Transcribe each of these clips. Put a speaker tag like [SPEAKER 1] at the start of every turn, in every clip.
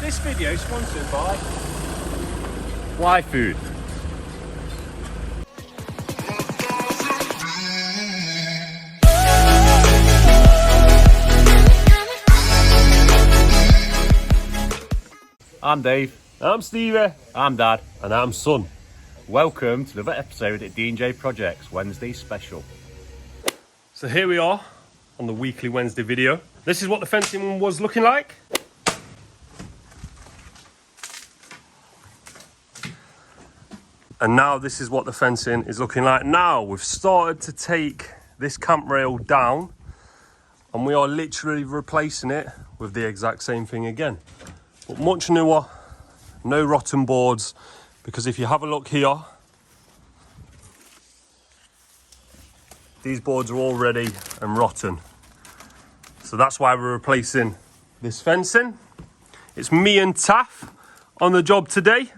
[SPEAKER 1] This video is sponsored by Y Food. I'm Dave.
[SPEAKER 2] I'm Stevie.
[SPEAKER 1] I'm Dad.
[SPEAKER 2] And I'm Son.
[SPEAKER 1] Welcome to another episode at D&J Projects Wednesday special.
[SPEAKER 2] So here we are on the weekly Wednesday video. This is what the fencing was looking like. And now this is what the fencing is looking like now. We've started to take this camp rail down and we are literally replacing it with the exact same thing again. But much newer, no rotten boards, because if you have a look here, these boards are all ready and rotten. So that's why we're replacing this fencing. It's me and Taff on the job today.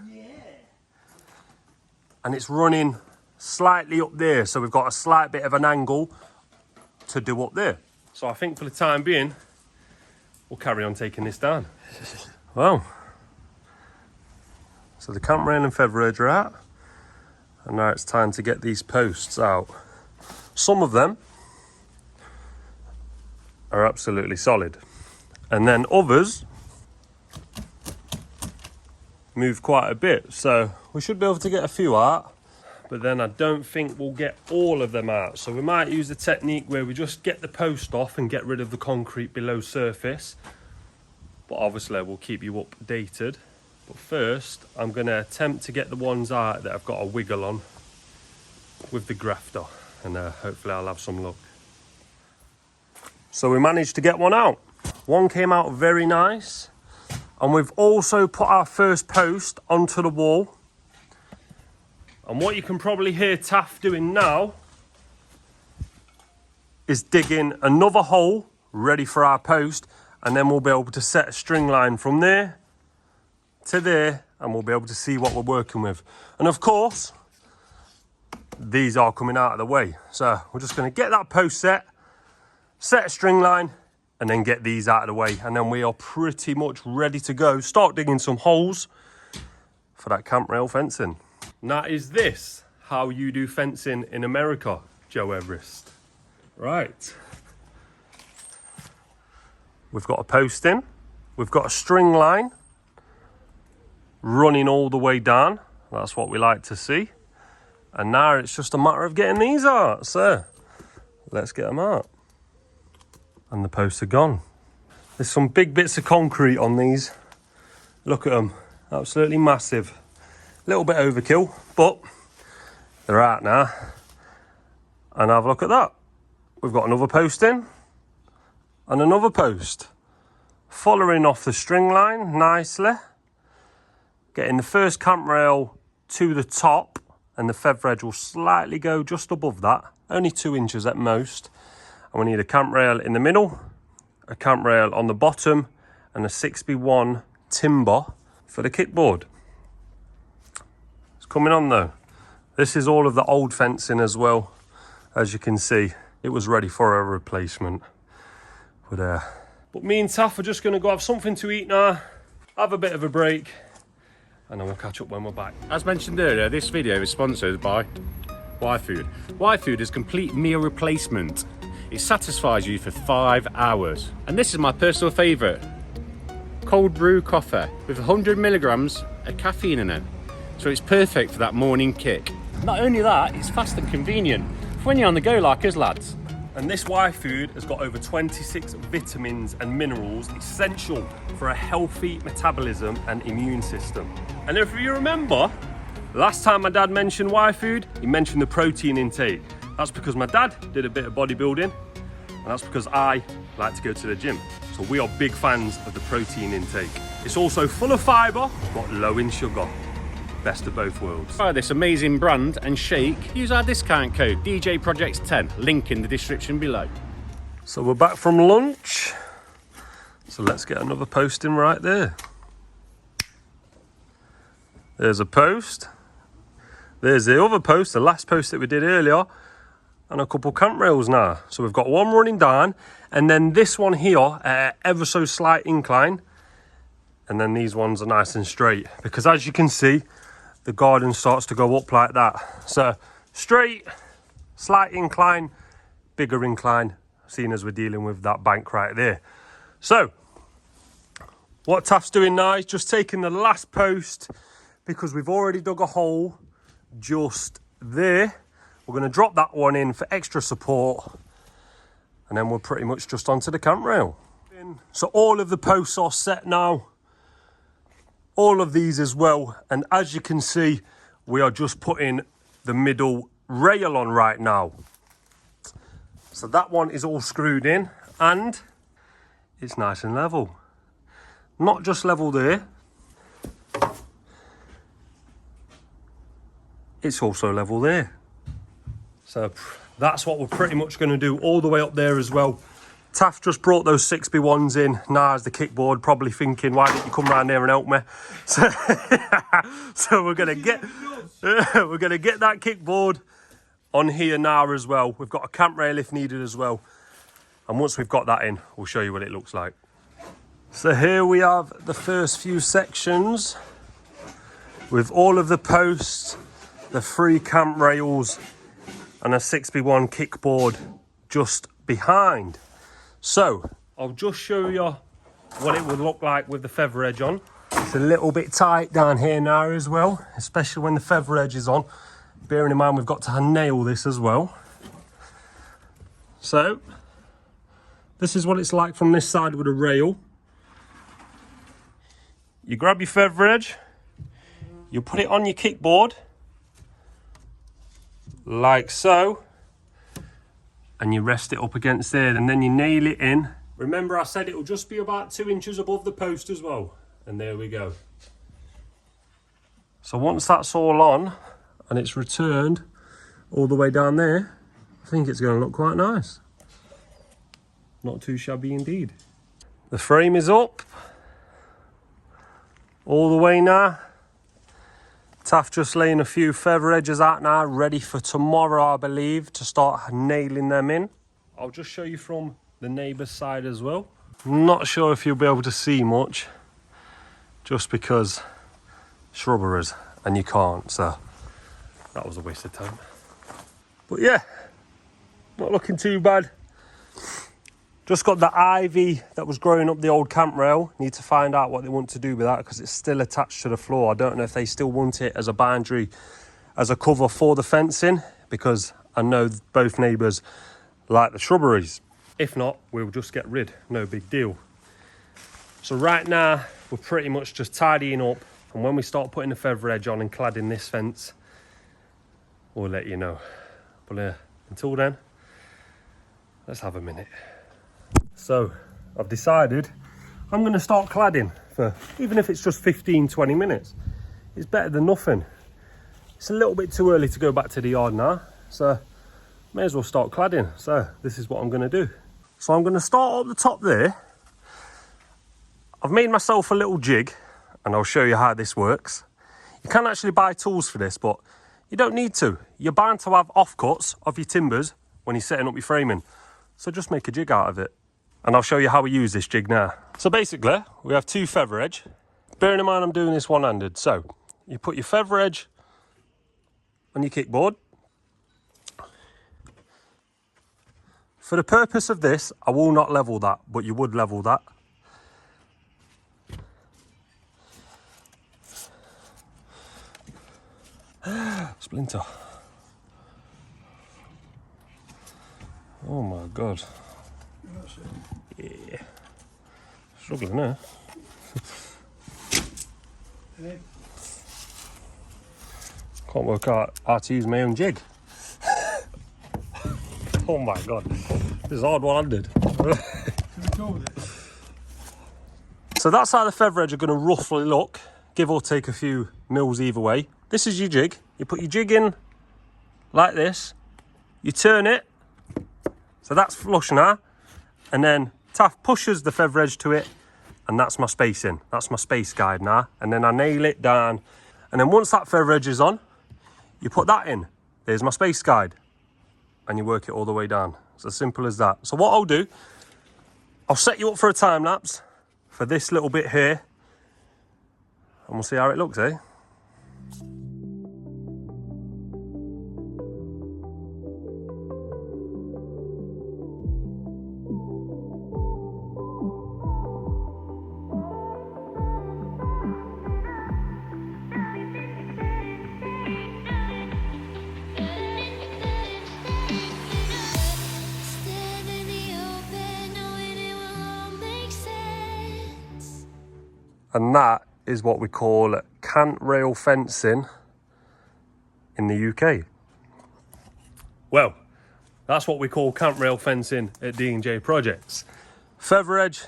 [SPEAKER 2] And it's running slightly up there, so we've got a slight bit of an angle to do up there. So I think for the time being, we'll carry on taking this down. Well, so the camp rail and feather edge are out, and now it's time to get these posts out. Some of them are absolutely solid, and then others move quite a bit, so we should be able to get a few out, but then I don't think we'll get all of them out. So we might use the technique where we just get the post off and get rid of the concrete below surface, but obviously we'll keep you updated. But first I'm going to attempt to get the ones out that I've got a wiggle on with the grafter, and hopefully I'll have some luck. So we managed to get one out. One came out very nice. And we've also put our first post onto the wall. And what you can probably hear Taff doing now is digging another hole ready for our post. And then we'll be able to set a string line from there to there. And we'll be able to see what we're working with. And of course, these are coming out of the way. So we're just going to get that post set a string line, and then get these out of the way, and then we are pretty much ready to go. Start digging some holes for that camp rail fencing. Now, is this how you do fencing in America, Joe Everest? Right. We've got a post in. We've got a string line running all the way down. That's what we like to see. And now it's just a matter of getting these out. So let's get them out. And the posts are gone. There's some big bits of concrete on these. Look at them, absolutely massive. A little bit overkill, but they're out now. And have a look at that. We've got another post in and another post. Following off the string line nicely. Getting the first camp rail to the top, and the feather edge will slightly go just above that, only 2 inches at most. And we need a camp rail in the middle, a camp rail on the bottom, and a 6x1 timber for the kickboard. It's coming on though. This is all of the old fencing as well. As you can see, it was ready for a replacement. But me and Taff are just going to go have something to eat now, have a bit of a break, and then we'll catch up when we're back.
[SPEAKER 1] As mentioned earlier, this video is sponsored by Y Food. Y Food is complete meal replacement. It satisfies you for 5 hours. And this is my personal favourite. Cold brew coffee with 100 milligrams of caffeine in it. So it's perfect for that morning kick. Not only that, it's fast and convenient for when you're on the go like us lads.
[SPEAKER 2] And this Y Food has got over 26 vitamins and minerals essential for a healthy metabolism and immune system. And if you remember, last time my dad mentioned Y Food, he mentioned the protein intake. That's because my dad did a bit of bodybuilding, and that's because I like to go to the gym. So we are big fans of the protein intake. It's also full of fibre, but low in sugar. Best of both worlds.
[SPEAKER 1] Try this amazing brand and shake. Use our discount code DJProjects10, link in the description below.
[SPEAKER 2] So we're back from lunch. So let's get another post in right there. There's a post. There's the other post, the last post that we did earlier. And a couple camp rails now. So we've got one running down, and then this one here, ever so slight incline, and then these ones are nice and straight, because as you can see, the garden starts to go up like that. So straight, slight incline, bigger incline, seeing as we're dealing with that bank right there. So what Taff's doing now is just taking the last post, because we've already dug a hole just there. We're going to drop that one in for extra support, and then we're pretty much just onto the camp rail. So all of the posts are set now, all of these as well, and as you can see, we are just putting the middle rail on right now. So that one is all screwed in and it's nice and level. Not just level there, it's also level there. So that's what we're pretty much going to do all the way up there as well. Taff just brought those 6x1s in now as the kickboard, probably thinking, why didn't you come round there and help me? So we're gonna get that kickboard on here now as well. We've got a camp rail if needed as well. And once we've got that in, we'll show you what it looks like. So here we have the first few sections with all of the posts, the 3 camp rails and a 6x1 kickboard just behind. So I'll just show you what it would look like with the feather edge on. It's a little bit tight down here now as well, especially when the feather edge is on. Bearing in mind we've got to nail this as well. So this is what it's like from this side with a rail. You grab your feather edge, you put it on your kickboard like so, and you rest it up against there, and then you nail it in. Remember I said it'll just be about 2 inches above the post as well, and there we go. So once that's all on and it's returned all the way down there, I think it's going to look quite nice. Not too shabby indeed. The frame is up all the way now. Taff just laying a few feather edges out now, ready for tomorrow, I believe, to start nailing them in. I'll just show you from the neighbour's side as well. I'm not sure if you'll be able to see much, just because shrubberies, and you can't, so that was a waste of time. But yeah, not looking too bad. Just got the ivy that was growing up the old camp rail. Need to find out what they want to do with that, because it's still attached to the floor. I don't know if they still want it as a boundary, as a cover for the fencing, because I know both neighbours like the shrubberies. If not, we'll just get rid, no big deal. So right now, we're pretty much just tidying up, and when we start putting the feather edge on and cladding this fence, we'll let you know. But until then, let's have a minute. So I've decided I'm going to start cladding for, even if it's just 15-20 minutes. It's better than nothing. It's a little bit too early to go back to the yard now, so may as well start cladding. So this is what I'm going to do. So I'm going to start up the top there. I've made myself a little jig, and I'll show you how this works. You can actually buy tools for this, but you don't need to. You're bound to have offcuts of your timbers when you're setting up your framing. So just make a jig out of it. And I'll show you how we use this jig now. So basically, we have 2 feather edge. Bearing in mind I'm doing this one-handed. So you put your feather edge on your kickboard. For the purpose of this, I will not level that, but you would level that. Splinter. Oh my God. Yeah. Struggling there. Can't work out how to use my own jig. Oh my God. This is hard one-handed. So that's how the feather edge are going to roughly look, give or take a few mils either way. This is your jig. You put your jig in like this. You turn it. So that's flush now. And then Taff pushes the feather edge to it, and that's my spacing. That's my space guide now. And then I nail it down. And then once that feather edge is on, you put that in. There's my space guide. And you work it all the way down. It's as simple as that. So what I'll do, I'll set you up for a time lapse for this little bit here. and we'll see how it looks, eh? And that is what we call cant rail fencing in the UK. Well, that's what we call cant rail fencing at D&J Projects. Feather edge,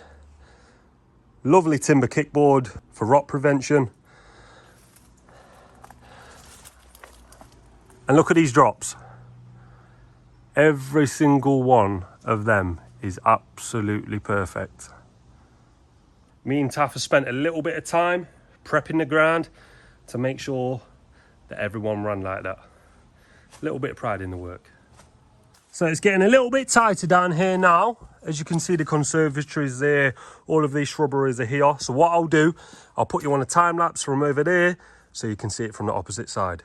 [SPEAKER 2] lovely timber kickboard for rot prevention. And look at these drops. Every single one of them is absolutely perfect. Me and Taff have spent a little bit of time prepping the ground to make sure that everyone ran like that. A little bit of pride in the work. So it's getting a little bit tighter down here now. As you can see, the conservatory is there. All of these shrubberies are here. So what I'll do, I'll put you on a time lapse from over there so you can see it from the opposite side.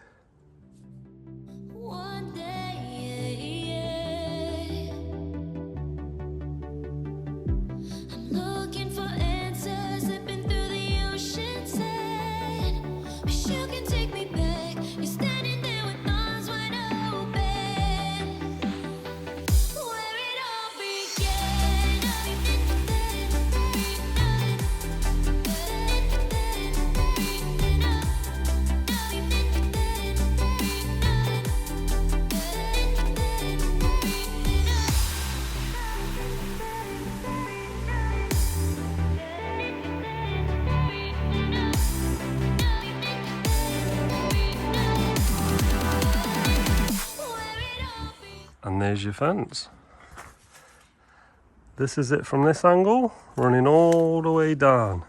[SPEAKER 2] And there's your fence. This is it from this angle, running all the way down.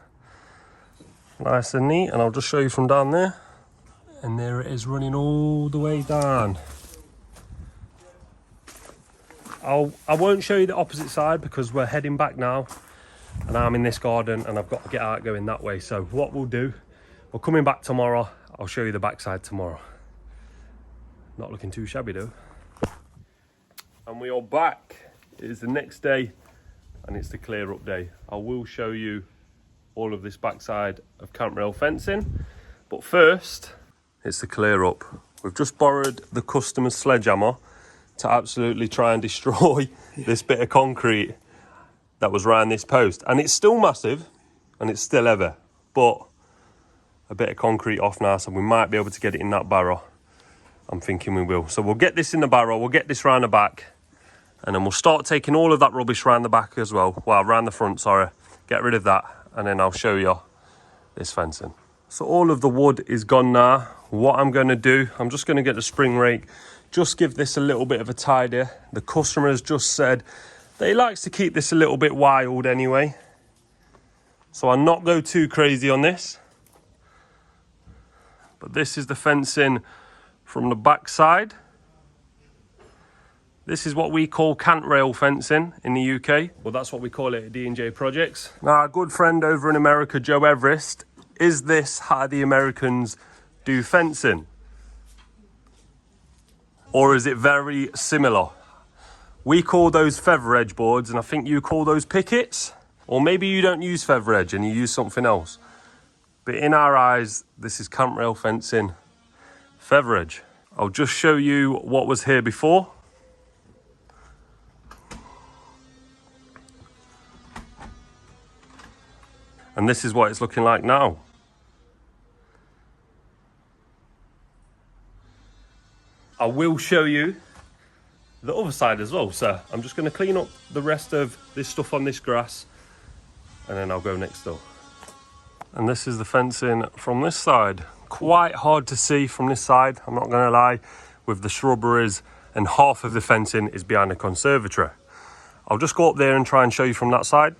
[SPEAKER 2] Nice and neat, and I'll just show you from down there. And there it is, running all the way down. I won't show you the opposite side because we're heading back now, and I'm in this garden and I've got to get out going that way. So what we'll do, we're coming back tomorrow. I'll show you the backside tomorrow. Not looking too shabby though. And we are back. It is the next day and it's the clear up day. I will show you all of this backside of cant rail fencing, but first it's the clear up. We've just borrowed the customer's sledgehammer to absolutely try and destroy this bit of concrete that was around this post, and it's still massive and it's still heavy, but a bit of concrete off now, so we might be able to get it in that barrow. I'm thinking we will. So we'll get this in the barrow, we'll get this round the back, and then we'll start taking all of that rubbish round the back as well. Well, round the front, sorry. Get rid of that, and then I'll show you this fencing. So all of the wood is gone now. What I'm going to do, I'm just going to get the spring rake, just give this a little bit of a tidy. The customer has just said that he likes to keep this a little bit wild anyway. So I'll not go too crazy on this. But this is the fencing from the back side. This is what we call cant rail fencing in the UK. Well, that's what we call it at D&J Projects. Now, our good friend over in America, Joe Everest, is this how the Americans do fencing? Or is it very similar? We call those feather edge boards, and I think you call those pickets. Or maybe you don't use feather edge and you use something else. But in our eyes, this is cant rail fencing, feather edge. I'll just show you what was here before. And this is what it's looking like now. I will show you the other side as well. So I'm just going to clean up the rest of this stuff on this grass, and then I'll go next door. And this is the fencing from this side. Quite hard to see from this side, I'm not going to lie, with the shrubberies, and half of the fencing is behind the conservatory. I'll just go up there and try and show you from that side.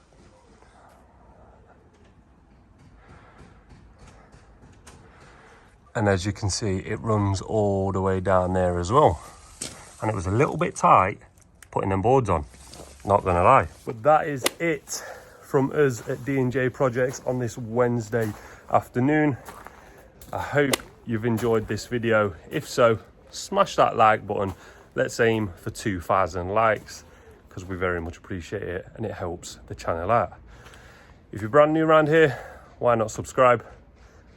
[SPEAKER 2] And as you can see, it runs all the way down there as well. And it was a little bit tight putting them boards on, not gonna lie. But that is it from us at D&J Projects on this Wednesday afternoon. I hope you've enjoyed this video. If so, smash that like button. Let's aim for 2,000 likes because we very much appreciate it and it helps the channel out. If you're brand new around here, why not subscribe?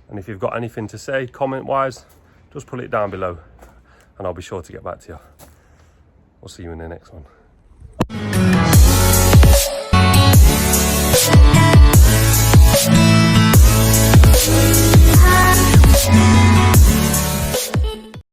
[SPEAKER 2] And if you've got anything to say comment wise, just put it down below and I'll be sure to get back to you. We'll see you in the next one.